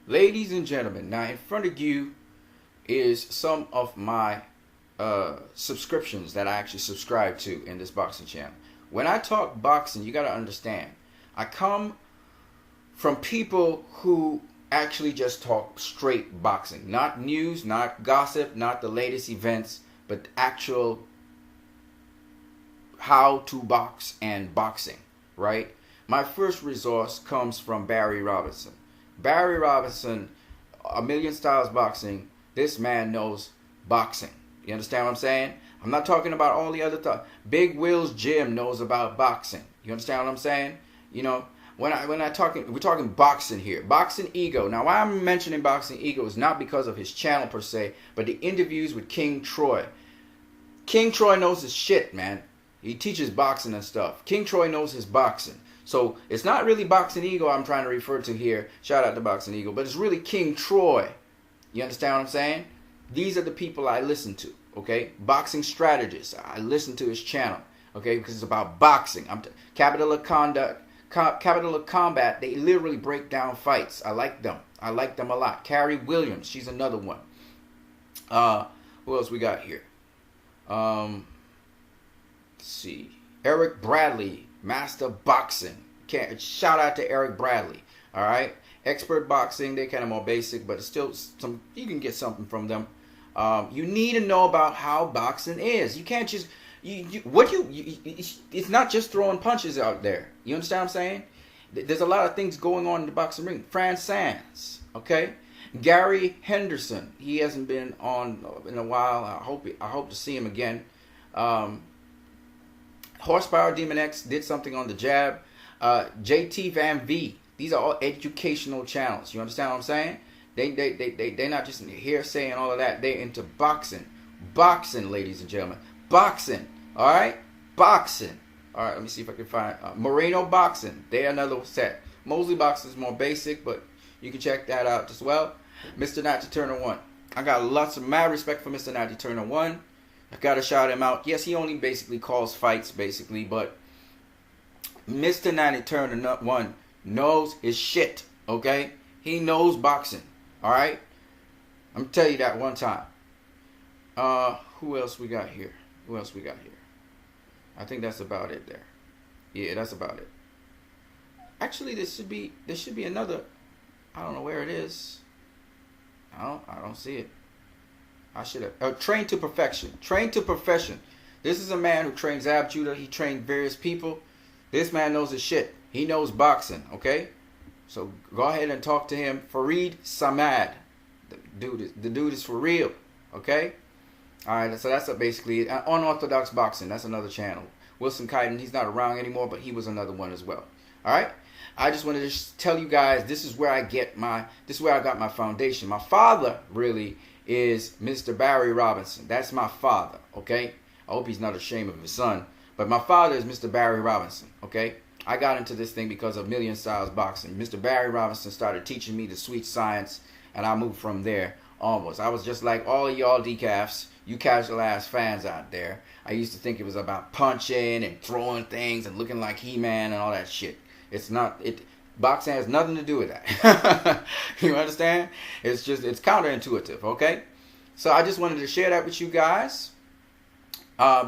Ladies and gentlemen, now in front of you is some of my subscriptions that I actually subscribe to in this boxing channel. When I talk boxing, you got to understand, I come from people who actually just talk straight boxing. Not news, not gossip, not the latest events, but actual how to box and boxing, right? My first resource comes from Barry Robinson. Barry Robinson, A Million Styles Boxing, this man knows boxing. You understand what I'm saying? I'm not talking about all the other stuff. Big Will's Gym knows about boxing. You understand what I'm saying? You know, when I talking, we're talking boxing here. Boxing Ego. Now, why I'm mentioning Boxing Ego is not because of his channel per se, but the interviews with King Troy. King Troy knows his shit, man. He teaches boxing and stuff. King Troy knows his boxing. So it's not really Boxing Ego I'm trying to refer to here. Shout out to Boxing Ego. But it's really King Troy. You understand what I'm saying? These are the people I listen to. Okay? Boxing strategists. I listen to his channel. Okay? Because it's about boxing. Capital of Combat. They literally break down fights. I like them. I like them a lot. Carrie Williams. She's another one. Who else we got here? Let's see. Eric Bradley. Master Boxing. Shout out to Eric Bradley. All right, Expert Boxing. They're kind of more basic, but it's still some. You can get something from them. You need to know about how boxing is. You can't just it's not just throwing punches out there. You understand what I'm saying? There's a lot of things going on in the boxing ring. Fran Sands. Okay. Gary Henderson. He hasn't been on in a while. I hope to see him again. Horsepower Demon X did something on the jab. JT Van V. These are all educational channels. You understand what I'm saying? They're not just hearsay and all of that. They're into boxing. Boxing, ladies and gentlemen. Boxing. All right? Boxing. All right, let me see if I can find Moreno Boxing. They're another set. Mosley Boxing is more basic, but you can check that out as well. Mr. Natty Turner 1. I got lots of mad respect for Mr. Natty Turner 1. I gotta shout him out. Yes, he only basically calls fights, basically, but Mr. Natty Turner 1 knows his shit, okay? He knows boxing, all right? I'm gonna tell you that one time. Who else we got here? I think that's about it there. Yeah, that's about it. Actually, there should be another. I don't know where it is. I don't see it. I should have. Train to Perfection. Train to Profession. This is a man who trains Ab Judah. He trained various people. This man knows his shit. He knows boxing, okay? So go ahead and talk to him. Fareed Samad. The dude is for real, okay? All right, so that's basically it. Unorthodox Boxing. That's another channel. Wilson Kiden, he's not around anymore, but he was another one as well. All right? I just wanted to tell you guys, this is where I got my foundation. My father really is Mr. Barry Robinson. That's my father, okay? I hope he's not ashamed of his son. But my father is Mr. Barry Robinson, okay? I got into this thing because of Million Styles Boxing. Mr. Barry Robinson started teaching me the sweet science, and I moved from there almost. I was just like all of y'all decafs, you casual ass fans out there. I used to think it was about punching and throwing things and looking like He-Man and all that shit. It's not. Boxing has nothing to do with that. You understand? It's counterintuitive, okay? So I just wanted to share that with you guys.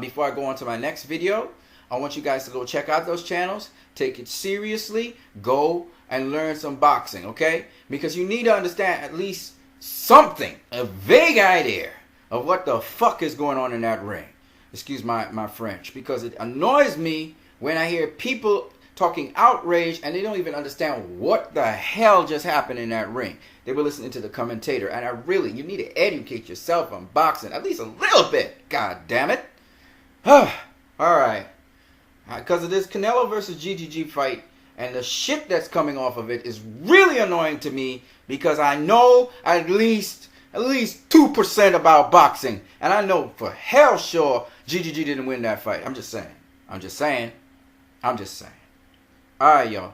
Before I go on to my next video, I want you guys to go check out those channels. Take it seriously. Go and learn some boxing, okay? Because you need to understand at least something, a vague idea of what the fuck is going on in that ring. Excuse my French. Because it annoys me when I hear people talking outrage and they don't even understand what the hell just happened in that ring. They were listening to the commentator, and you need to educate yourself on boxing at least a little bit. God damn it. All right. Because of this Canelo versus GGG fight and the shit that's coming off of it is really annoying to me, because I know at least 2% about boxing, and I know for hell sure GGG didn't win that fight. I'm just saying. All right, y'all.